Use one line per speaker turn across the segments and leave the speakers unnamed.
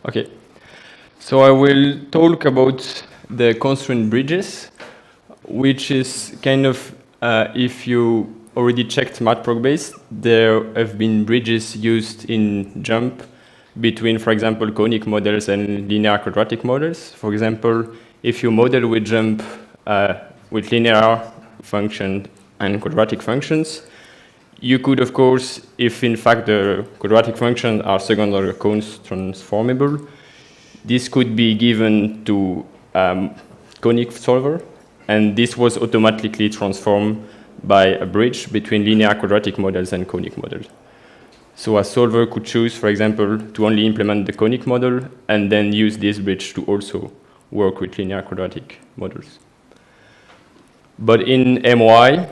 Okay, so I will talk about the constraint bridges, which is kind of, if you already checked MathProgBase, there have been bridges used in JuMP between, for example, conic models and linear quadratic models. For example, if you model with JuMP with linear function and quadratic functions, you could, of course, if in fact the quadratic functions are second-order cones transformable, this could be given to conic solver, and this was automatically transformed by a bridge between linear quadratic models and conic models. So a solver could choose, for example, to only implement the conic model and then use this bridge to also work with linear quadratic models. But in MOI,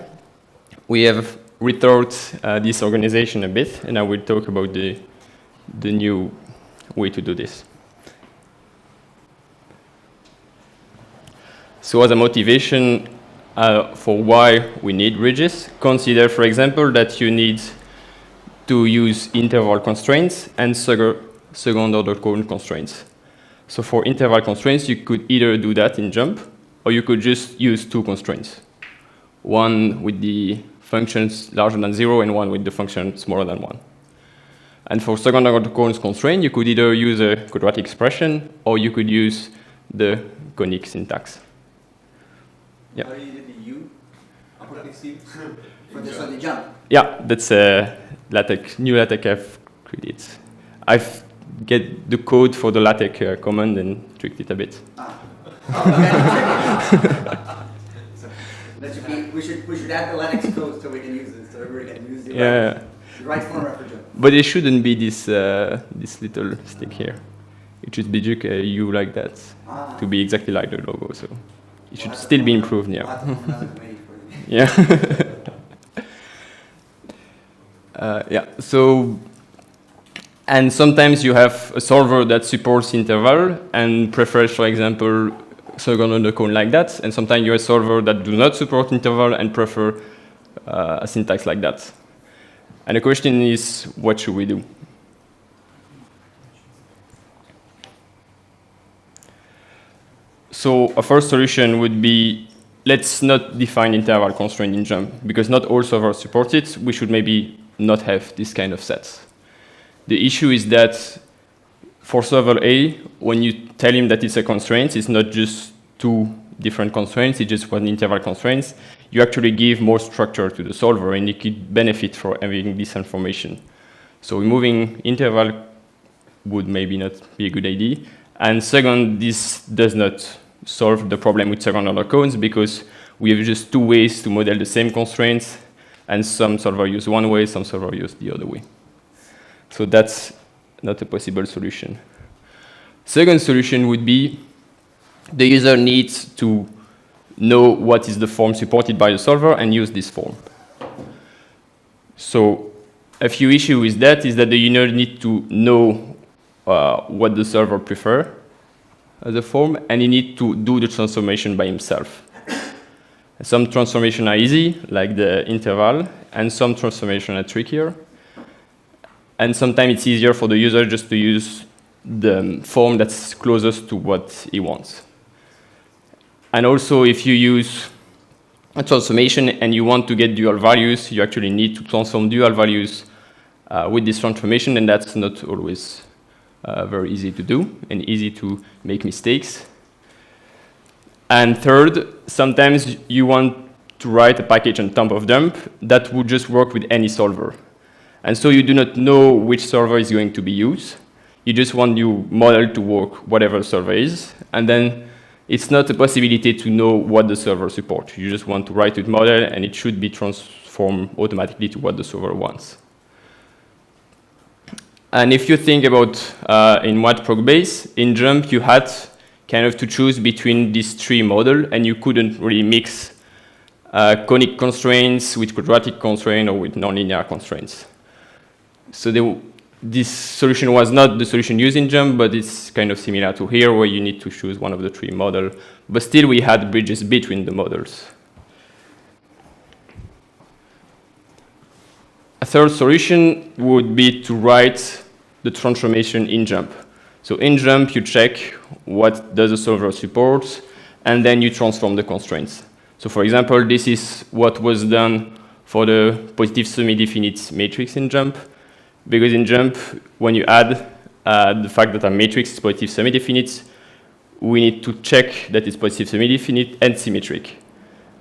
we have rethought this organization a bit, and I will talk about the new way to do this. So as a motivation for why we need bridges, consider, for example, that you need to use interval constraints and second-order cone constraints. So for interval constraints, you could either do that in JuMP, or you could just use two constraints. One with the functions larger than 0 and one with the function smaller than 1. And for second-order cone constraint, you could either use a quadratic expression, or you could use the conic syntax. Yeah.
How do you do the U? For this one, the JuMP?
Yeah, that's a new LaTeX I've created. I've get the code for the LaTeX command and tweaked it a bit.
We should add the LaTeX code so we can use it, so everybody can use the right format for JuMP.
But it shouldn't be this this little stick here. It should be U like that to be exactly like the logo. So it should still be improved. Yeah. Yeah. Yeah. So. And sometimes you have a solver that supports interval and prefers, for example, second-order cone like that. And sometimes you have a solver that do not support interval and prefer a syntax like that. And the question is, what should we do? So a first solution would be, let's not define interval constraint in JuMP, because not all solvers support it. We should maybe not have this kind of sets. The issue is that for solver A, when you tell him that it's a constraint, it's not just two different constraints, it's just one interval constraints. You actually give more structure to the solver, and you could benefit from having this information. So removing interval would maybe not be a good idea. And second, this does not solve the problem with second-order cones, because we have just two ways to model the same constraints, and some solver use one way, some solver use the other way. So that's not a possible solution. Second solution would be the user needs to know what is the form supported by the solver and use this form. So a few issues with that is that the user needs to know what the solver prefers as a form, and he needs to do the transformation by himself. Some transformations are easy, like the interval, and some transformations are trickier. And sometimes it's easier for the user just to use the form that's closest to what he wants. And also, if you use a transformation and you want to get dual values, you actually need to transform dual values with this transformation, and that's not always very easy to do and easy to make mistakes. And third, sometimes you want to write a package on top of JuMP that would just work with any solver. And so you do not know which solver is going to be used. You just want your model to work whatever solver is. And then it's not a possibility to know what the server supports. You just want to write with model, and it should be transformed automatically to what the server wants. And if you think about in MathProgBase, in JuMP, you had kind of to choose between these three models, and you couldn't really mix conic constraints with quadratic constraints or with nonlinear constraints. So this solution was not the solution used in JuMP, but it's kind of similar to here, where you need to choose one of the three models. But still, we had bridges between the models. A third solution would be to write the transformation in JuMP. So in JuMP, you check what does the solver support, and then you transform the constraints. So for example, this is what was done for the positive semi-definite matrix in JuMP, because in JuMP, when you add the fact that a matrix is positive semi-definite, we need to check that it's positive semi-definite and symmetric.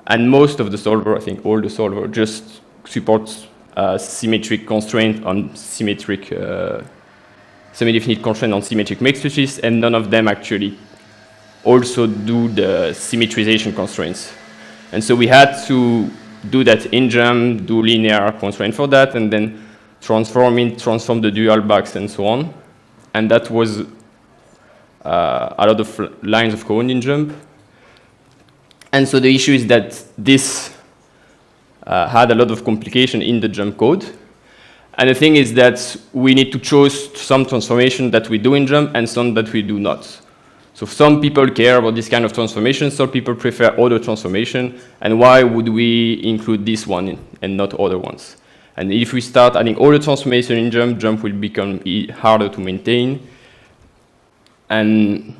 And most of the solver, I think all the solver, just supports symmetric constraint on symmetric, semi-definite constraint on symmetric matrices, and none of them actually also do the symmetrization constraints. And so we had to do that in JuMP, do linear constraint for that, and then transform the dual box and so on. And that was a lot of lines of code in JuMP. And so the issue is that this had a lot of complication in the JuMP code. And the thing is that we need to choose some transformation that we do in JuMP and some that we do not. So some people care about this kind of transformation, some people prefer other transformation, and why would we include this one and not other ones? And if we start adding all the transformation in JuMP, JuMP will become harder to maintain. And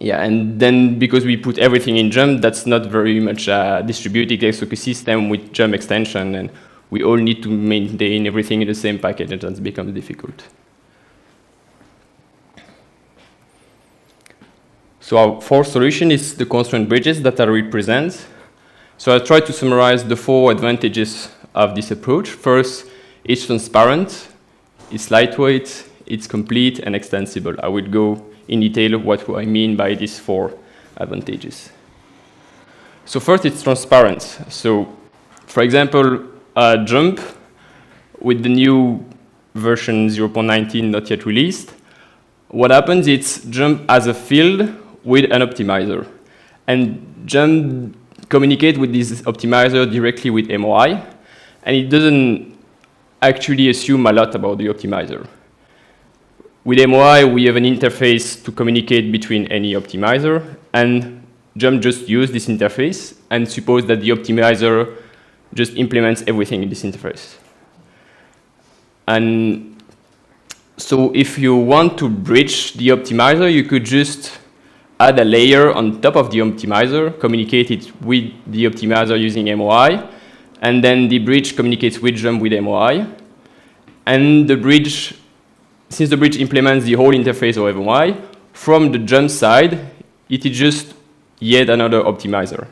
yeah, and then because we put everything in JuMP, that's not very much a distributed ecosystem with JuMP extension, and we all need to maintain everything in the same package, and that becomes difficult. So our fourth solution is the constraint bridges that I represent. So I try to summarize the 4 advantages of this approach. First, it's transparent, it's lightweight, it's complete, and extensible. I will go in detail what I mean by these 4 advantages. So first, it's transparent. So for example, JuMP, with the new version 0.19 not yet released, what happens is JuMP as a field with an optimizer. And JuMP communicates with this optimizer directly with MOI, and it doesn't actually assume a lot about the optimizer. With MOI, we have an interface to communicate between any optimizer, and JuMP just uses this interface and suppose that the optimizer just implements everything in this interface. And so if you want to bridge the optimizer, you could just add a layer on top of the optimizer, communicate it with the optimizer using MOI, and then the bridge communicates with JuMP with MOI. And the bridge, since the bridge implements the whole interface of MOI, from the JuMP side, it is just yet another optimizer.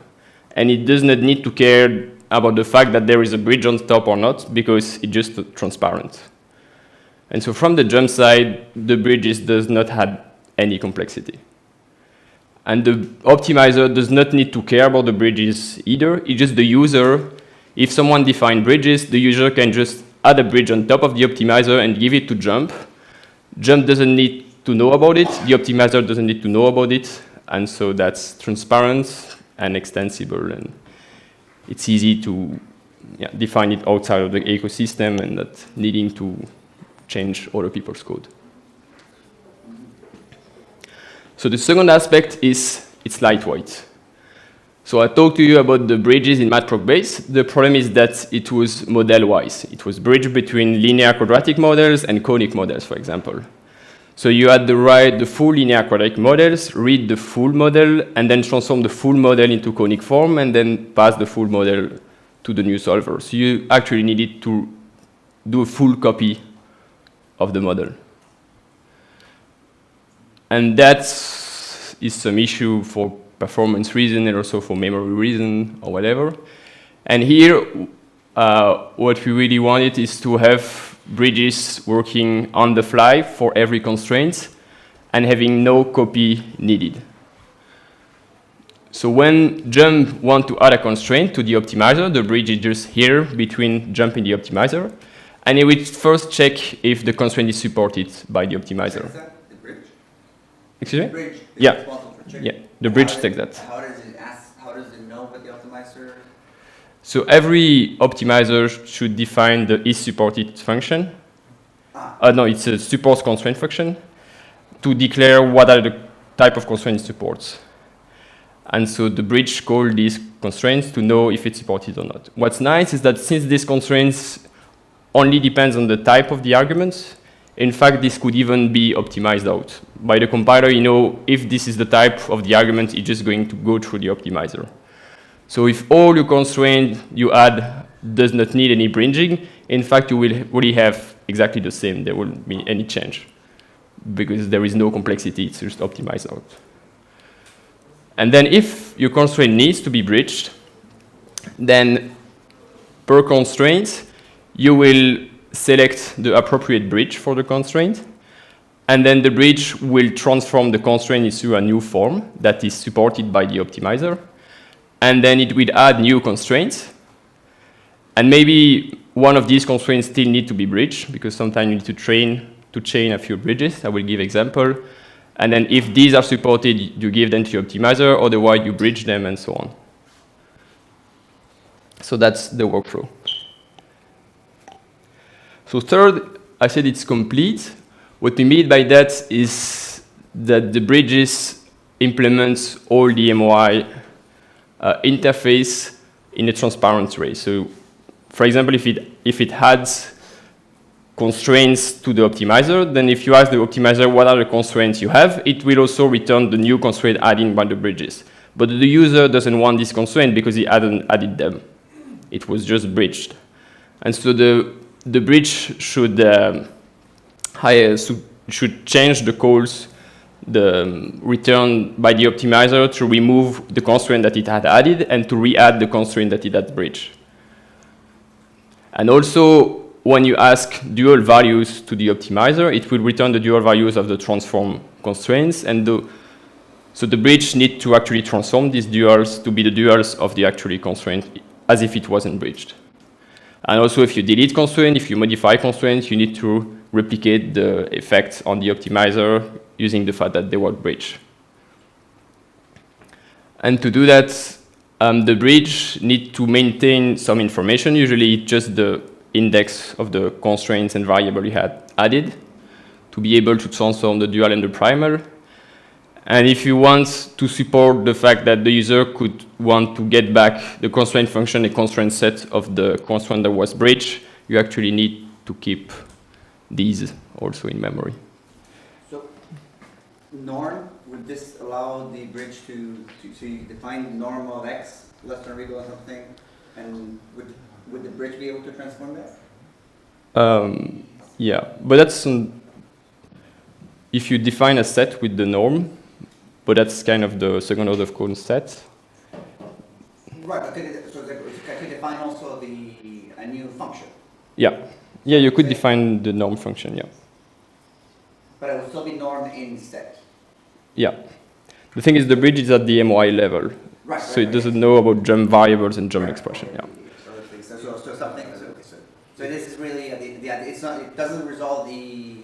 And it does not need to care about the fact that there is a bridge on top or not, because it's just transparent. And so from the JuMP side, the bridges does not have any complexity. And the optimizer does not need to care about the bridges either. It's just the user. If someone defines bridges, the user can just add a bridge on top of the optimizer and give it to JuMP. JuMP doesn't need to know about it. The optimizer doesn't need to know about it. And so that's transparent and extensible. And it's easy to define it outside of the ecosystem and not needing to change other people's code. So the second aspect is it's lightweight. So I talked to you about the bridges in MathOptInterface. The problem is that it was model-wise. It was bridged between linear quadratic models and conic models, for example. So you had to write the full linear quadratic models, read the full model, and then transform the full model into conic form, and then pass the full model to the new solver. So you actually needed to do a full copy of the model. And that is some issue for performance reason and also for memory reason or whatever. And here, what we really wanted is to have bridges working on the fly for every constraint and having no copy needed. So when JuMP wants to add a constraint to the optimizer, the bridge is just here between JuMP and the optimizer. And it will first check if the constraint is supported by the optimizer. Excuse me?
The bridge is
Yeah.
responsible for checking.
Yeah, the bridge takes that.
How does it know what the optimizer?
So every optimizer should define the isSupported function. No, it's a supports constraint function to declare what are the type of constraints it supports. And so the bridge calls these constraints to know if it's supported or not. What's nice is that since these constraints only depends on the type of the arguments, In fact, this could even be optimized out. By the compiler, you know, if this is the type of the argument, it's just going to go through the optimizer. So if all your constraint you add does not need any bridging, in fact, you will really have exactly the same. There won't be any change because there is no complexity. It's just optimized out. And then if your constraint needs to be bridged, then per constraint, you will select the appropriate bridge for the constraint. And then the bridge will transform the constraint into a new form that is supported by the optimizer. And then it will add new constraints. And maybe one of these constraints still need to be bridged, because sometimes you need to chain a few bridges. I will give example. And then if these are supported, you give them to your optimizer, otherwise you bridge them, and so on. So that's the workflow. So third, I said it's complete. What we mean by that is that the bridges implement all the MOI interface in a transparent way. So, for example, if it adds constraints to the optimizer, then if you ask the optimizer what are the constraints you have, it will also return the new constraint added by the bridges. But the user doesn't want this constraint because he hadn't added them. It was just bridged. And so the bridge should change the calls return by the optimizer to remove the constraint that it had added and to re-add the constraint that it had bridged. And also, when you ask dual values to the optimizer, it will return the dual values of the transform constraints. And so the bridge needs to actually transform these duals to be the duals of the actual constraint as if it wasn't bridged. And also, if you delete constraint, if you modify constraints, you need to replicate the effect on the optimizer using the fact that they were bridged. And to do that, the bridge needs to maintain some information, usually just the index of the constraints and variable you had added, to be able to transform the dual and the primal. And if you want to support the fact that the user could want to get back the constraint function, a constraint set of the constraint that was bridged, you actually need to keep these also in memory.
So, norm, would this allow the bridge to you define norm of x, less than or equal or something, and would the bridge be able to transform that?
Yeah, but that's if you define a set with the norm, but that's kind of the second order of code set.
Right, okay, so I could define also a new function.
Yeah, yeah, you could define the norm function, yeah.
But it would still be norm in set.
Yeah. The thing is, the bridge is at the MOI level.
Right,
so it doesn't know about JuMP variables and JuMP expression, yeah.
So something, so this is really, it's not, it doesn't resolve the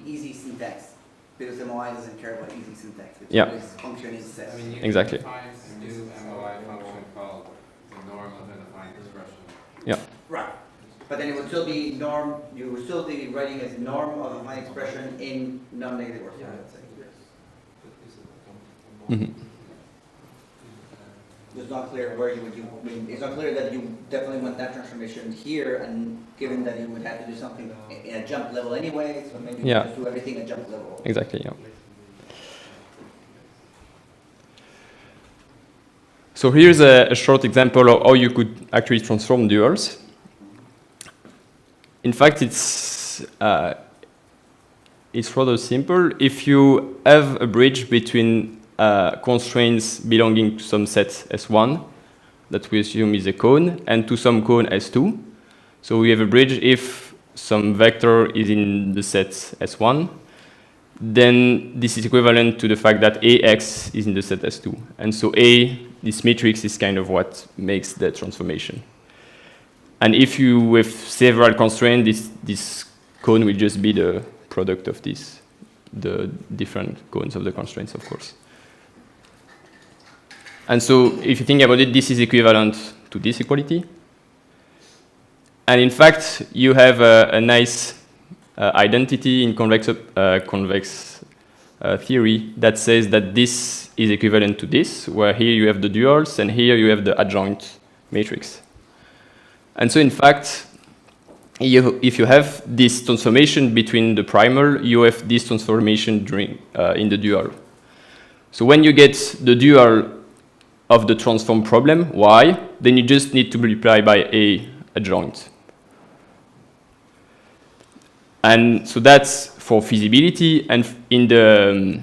easy syntax. Because MOI doesn't care about easy syntax. It's always function is set.
I mean, you
exactly.
can define a new MOI function called the norm of an defined expression.
Yeah.
Right. But then it would still be norm, you would still be writing as norm of a defined expression in non-negative order, let's say.
Mm-hmm.
It's not clear where you would do, I mean, it's not clear that you definitely want that transformation here, and given that you would have to do something in a jump level anyway, so maybe you just do everything at jump level.
Exactly, yeah. So here's a short example of how you could actually transform duals. In fact, it's rather simple. If you have a bridge between constraints belonging to some set S1 that we assume is a cone and to some cone S2. So we have a bridge if some vector is in the set S1, then this is equivalent to the fact that AX is in the set S2. And so this matrix is kind of what makes the transformation. And if you have several constraints, this cone will just be the product of the different cones of the constraints, of course. And so if you think about it, this is equivalent to this equality. And in fact, you have a nice identity in convex theory that says that this is equivalent to this, where here you have the duals and here you have the adjoint matrix. And so in fact, if you have this transformation between the primal, you have this transformation during in the dual. So when you get the dual of the transform problem, y, then you just need to multiply by a adjoint. And so that's for feasibility. And in the,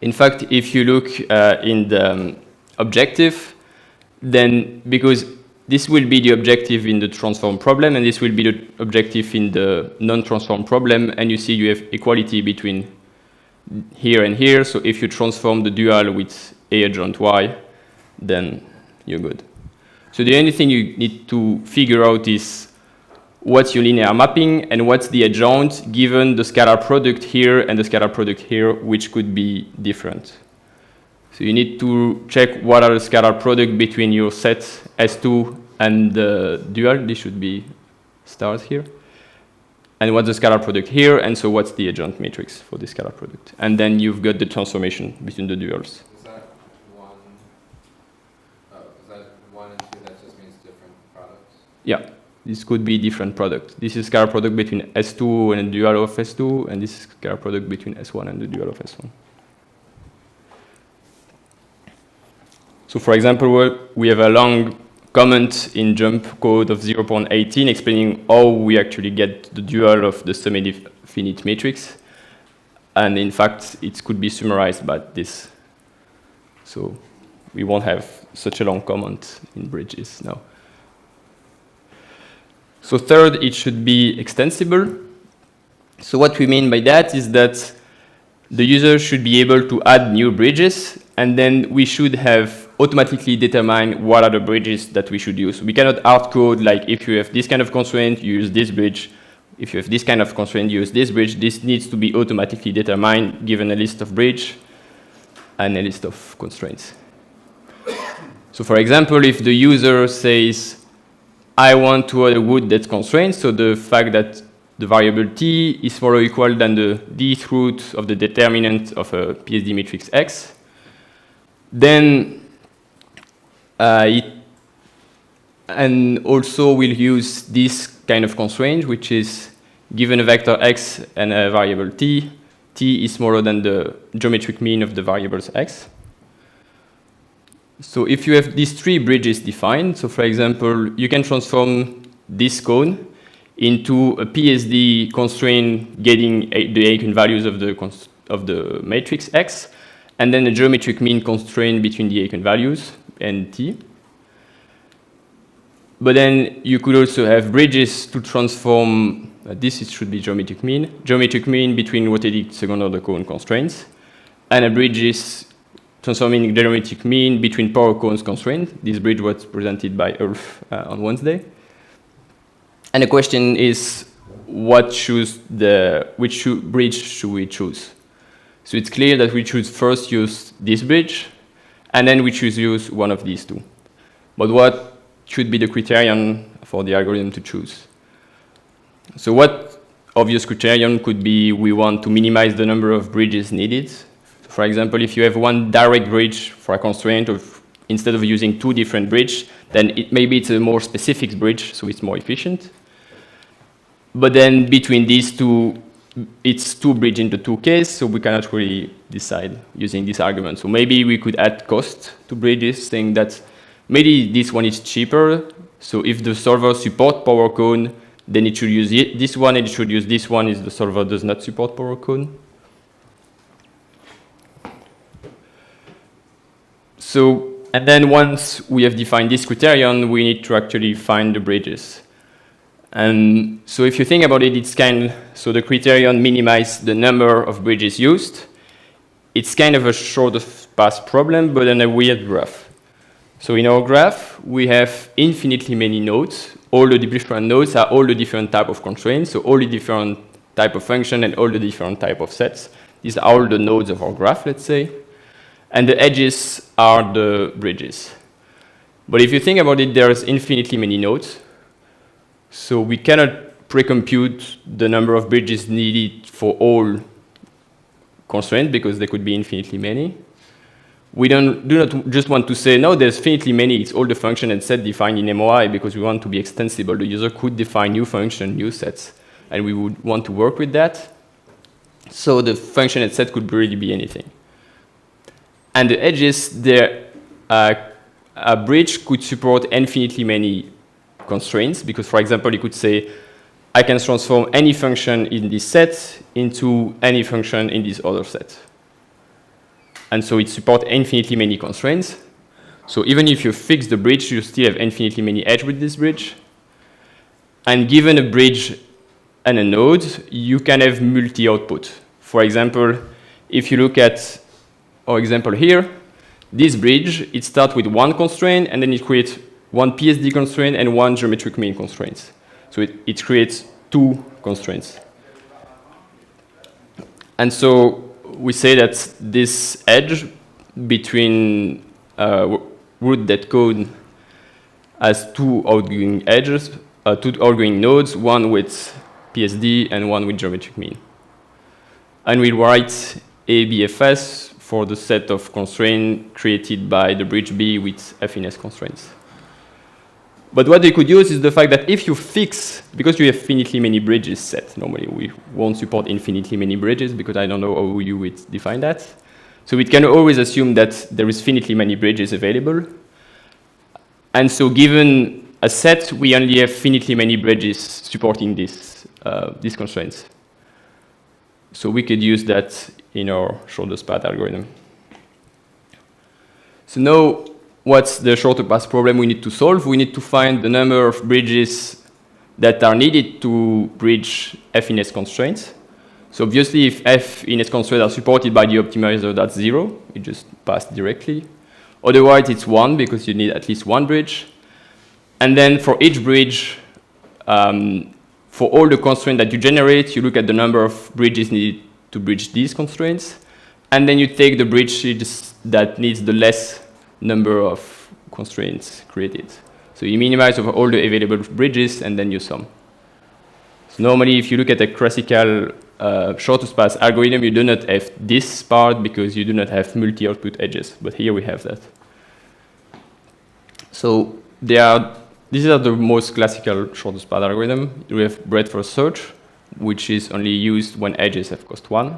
in fact, if you look in the objective, then because this will be the objective in the transform problem, and this will be the objective in the non-transform problem, and you see you have equality between here and here. So if you transform the dual with a adjoint y, then you're good. So the only thing you need to figure out is what's your linear mapping and what's the adjoint given the scalar product here and the scalar product here, which could be different. So you need to check what are the scalar product between your set S2 and the dual. This should be stars here. And what's the scalar product here, and so what's the adjoint matrix for the scalar product. And then you've got the transformation between the duals.
Is that one and two, that just means different products?
Yeah, this could be different product. This is scalar product between S2 and the dual of S2, and this is scalar product between S1 and the dual of S1. So for example, we have a long comment in JuMP code of 0.18 explaining how we actually get the dual of the semi-definite matrix. And in fact, it could be summarized by this. So we won't have such a long comment in bridges now. So third, it should be extensible. So what we mean by that is that the user should be able to add new bridges, and then we should have automatically determine what are the bridges that we should use. We cannot hardcode, like if you have this kind of constraint, you use this bridge. If you have this kind of constraint, you use this bridge. This needs to be automatically determined given a list of bridge and a list of constraints. So for example, if the user says, I want to add a wood that's constrained, so the fact that the variable t is more or equal than the dth root of the determinant of a PSD matrix X, then and also we'll use this kind of constraint, which is given a vector x and a variable t, t is smaller than the geometric mean of the variables x. So if you have these three bridges defined, so for example, you can transform this cone into a PSD constraint getting the eigenvalues of the matrix X, and then a geometric mean constraint between the eigenvalues and T. But then you could also have bridges to transform, should be geometric mean between rotated second order cone constraints, and a bridge is transforming geometric mean between power cones constraint. This bridge was presented by Ulf on Wednesday. And the question is, which bridge should we choose? So it's clear that we should first use this bridge, and then we should use one of these two. But what should be the criterion for the algorithm to choose? So what obvious criterion could be we want to minimize the number of bridges needed. For example, if you have one direct bridge for a constraint, instead of using two different bridges, then maybe it's a more specific bridge, so it's more efficient. But then between these two, it's two bridges into two cases, so we cannot really decide using this argument. So maybe we could add cost to bridges, saying that maybe this one is cheaper. So if the solver supports power cone, then it should use this one, and it should use this one if the solver does not support power cone. So, and then once we have defined this criterion, we need to actually find the bridges. And so if you think about it, so the criterion minimizes the number of bridges used. It's kind of a short of path problem, but in a weird graph. So in our graph, we have infinitely many nodes. All the different nodes are all the different type of constraints, so all the different type of function and all the different type of sets. These are all the nodes of our graph, let's say. And the edges are the bridges. But if you think about it, there's infinitely many nodes. So we cannot pre-compute the number of bridges needed for all constraints because there could be infinitely many. we do not just want to say, no, there's finitely many, it's all the function and set defined in MOI, because we want to be extensible. The user could define new function, new sets, and we would want to work with that. So the function and set could really be anything. And the edges, a bridge could support infinitely many constraints, because, for example, you could say, I can transform any function in this set into any function in this other set. And so it supports infinitely many constraints. So even if you fix the bridge, you still have infinitely many edges with this bridge. And given a bridge and a node, you can have multi-output. For example, if you look at our example here, this bridge, it starts with one constraint, and then it creates one PSD constraint and one geometric mean constraint. So it creates two constraints. And so we say that this edge between root.code has two outgoing edges, two outgoing nodes, one with PSD and one with geometric mean. And we write ABFS for the set of constraints created by the bridge B with FNS constraints. But what they could use is the fact that if you fix, because you have finitely many bridges set, normally we won't support infinitely many bridges because I don't know how you would define that. So we can always assume that there is finitely many bridges available. And so given a set, we only have finitely many bridges supporting these constraints. So we could use that in our shortest path algorithm. So now, what's the shorter path problem we need to solve? We need to find the number of bridges that are needed to bridge FNS constraints. So obviously, if FNS constraints are supported by the optimizer, that's 0. It just passed directly. Otherwise, it's 1, because you need at least one bridge. And then for each bridge, for all the constraints that you generate, you look at the number of bridges needed to bridge these constraints. And then you take the bridge that needs the less number of constraints created. So you minimize over all the available bridges, and then you sum. So normally, if you look at a classical shortest path algorithm, you do not have this part because you do not have multi-output edges. But here we have that. So these are the most classical shortest path algorithm. We have breadth first search, which is only used when edges have cost 1.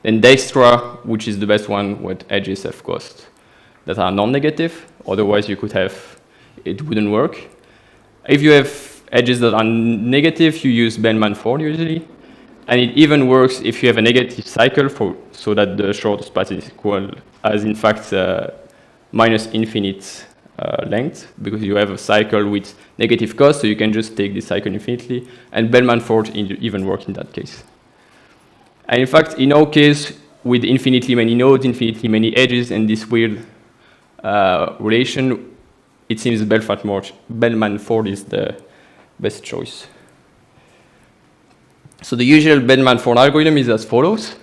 Then Dijkstra, which is the best one when edges have cost that are non-negative. Otherwise, you could have, it wouldn't work. If you have edges that are negative, you use Bellman-Ford usually. And it even works if you have a negative cycle so that the shortest path is equal, as in fact, minus infinite length, because you have a cycle with negative cost, so you can just take this cycle infinitely. And Bellman-Ford even works in that case. And in fact, in our case, with infinitely many nodes, infinitely many edges, and this weird relation, it seems Bellman-Ford is the best choice. So the usual Bellman-Ford algorithm is as follows.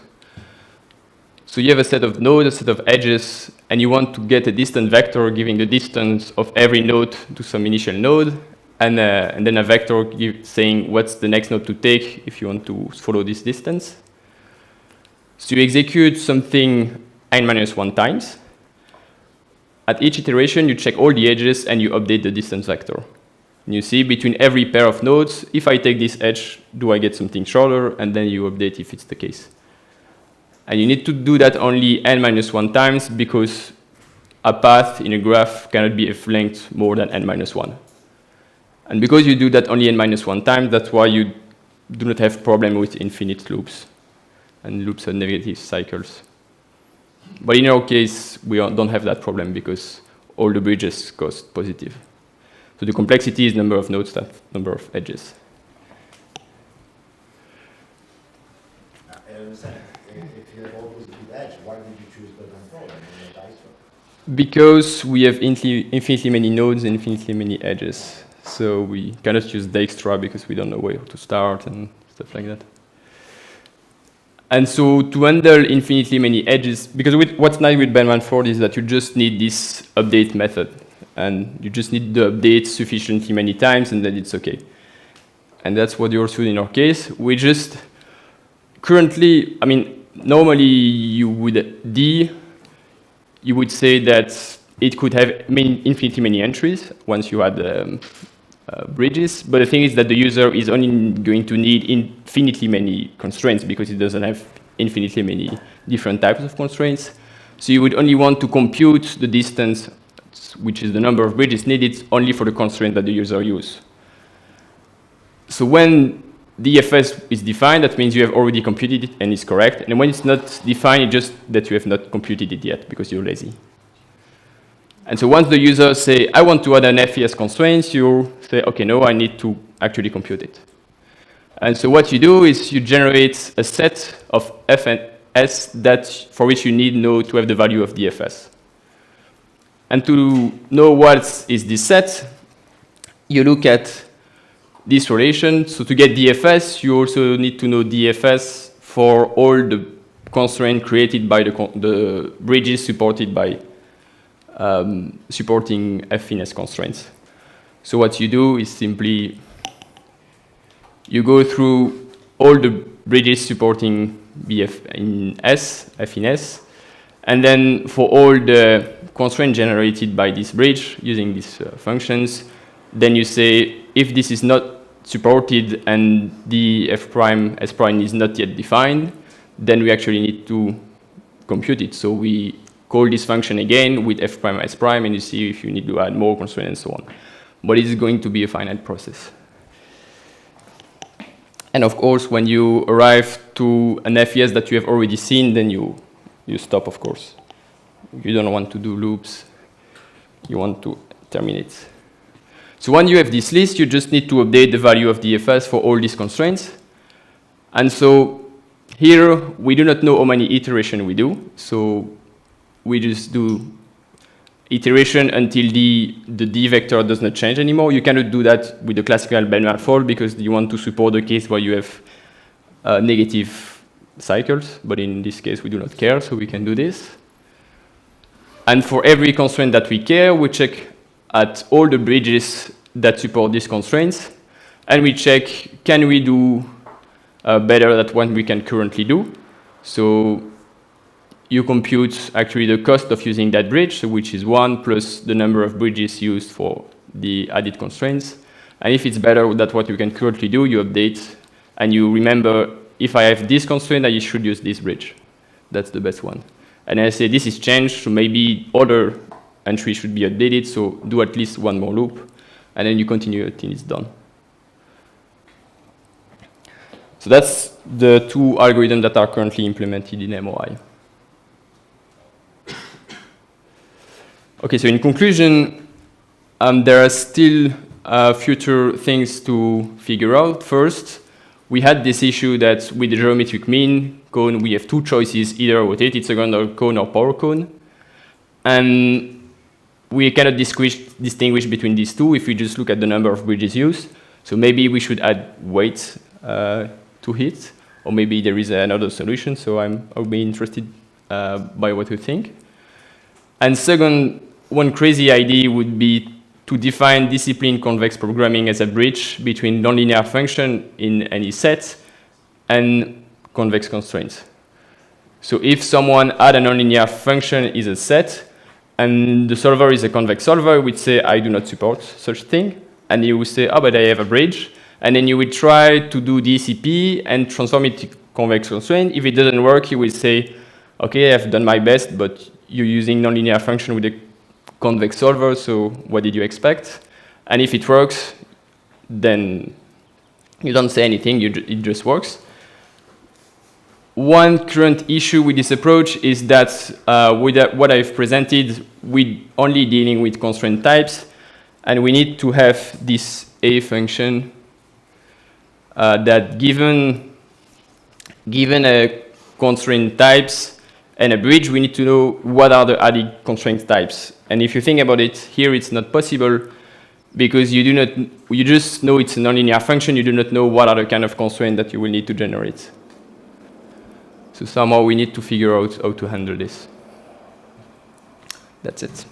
So you have a set of nodes, a set of edges, and you want to get a distance vector giving the distance of every node to some initial node, and then a vector saying what's the next node to take if you want to follow this distance. So you execute something n-1 times. At each iteration, you check all the edges and you update the distance vector. And you see between every pair of nodes, if I take this edge, do I get something shorter? And then you update if it's the case. And you need to do that only n-1 times because a path in a graph cannot be of length more than n-1. And because you do that only n-1 times, that's why you do not have problem with infinite loops. And loops are negative cycles. But in our case, we don't have that problem because all the bridges cost positive. So the complexity is number of nodes, that number of edges.
I understand. If you have all positive edge, why did you choose Bellman-Ford and not Dijkstra?
Because we have infinitely many nodes and infinitely many edges. So we cannot use Dijkstra because we don't know where to start and stuff like that. And so to handle infinitely many edges, because what's nice with Bellman-Ford is that you just need this update method. And you just need the update sufficiently many times, and then it's OK. And that's what you're doing in our case. We just currently, I mean, normally you would D, you would say that it could have infinitely many entries once you add bridges, but the thing is that the user is only going to need infinitely many constraints because it doesn't have infinitely many different types of constraints. So you would only want to compute the distance, which is the number of bridges needed, only for the constraint that the user uses. So when DFS is defined, that means you have already computed it and it's correct. And when it's not defined, it's just that you have not computed it yet because you're lazy. And so once the user say, I want to add an FES constraint, you say, okay, no, I need to actually compute it. And so what you do is you generate a set of F and S for which you need to have the value of DFS. And to know what is this set, you look at this relation. So to get DFS, you also need to know DFS for all the constraints created by the bridges supported by supporting FNS constraints. So what you do is simply you go through all the bridges supporting FNS, and then for all the constraints generated by this bridge using these functions, then you say if this is not supported and the F prime S prime is not yet defined, then we actually need to compute it. So we call this function again with F prime S prime, and you see if you need to add more constraints and so on. But it is going to be a finite process. And of course, when you arrive to an FES that you have already seen, then you stop, of course. You don't want to do loops. You want to terminate. So when you have this list, you just need to update the value of DFS for all these constraints. And so here, we do not know how many iterations we do. So we just do iteration until the D vector does not change anymore. You cannot do that with the classical Benoit fold because you want to support the case where you have negative cycles. But in this case, we do not care, so we can do this. And for every constraint that we care, we check at all the bridges that support these constraints. And we check, can we do better than what we can currently do? So you compute actually the cost of using that bridge, which is 1 plus the number of bridges used for the added constraints. And if it's better than what you can currently do, you update. And you remember, if I have this constraint, I should use this bridge. That's the best one. And I say this is changed, so maybe other entries should be updated, so do at least one more loop. And then you continue until it's done. So that's the two algorithms that are currently implemented in MOI. Okay, so in conclusion, there are still future things to figure out. First, we had this issue that with the geometric mean cone, we have two choices, either rotated second cone or power cone. And we cannot distinguish between these two if we just look at the number of bridges used. So maybe we should add weight to it, or maybe there is another solution. So I'll be interested by what you think. And second, one crazy idea would be to define discipline convex programming as a bridge between nonlinear function in any set and convex constraints. So if someone add a nonlinear function is a set, and the solver is a convex solver, we'd say, I do not support such thing. And you would say, oh, but I have a bridge. And then you would try to do DCP and transform it to convex constraint. If it doesn't work, you will say, okay, I've done my best, but you're using nonlinear function with a convex solver, so what did you expect? And if it works, then you don't say anything, it just works. One current issue with this approach is that with what I've presented, we're only dealing with constraint types, and we need to have this A function that given a constraint types and a bridge, we need to know what are the added constraint types. And if you think about it, here it's not possible because you just know it's a nonlinear function, you do not know what are the kind of constraints that you will need to generate. So somehow we need to figure out how to handle this. That's it.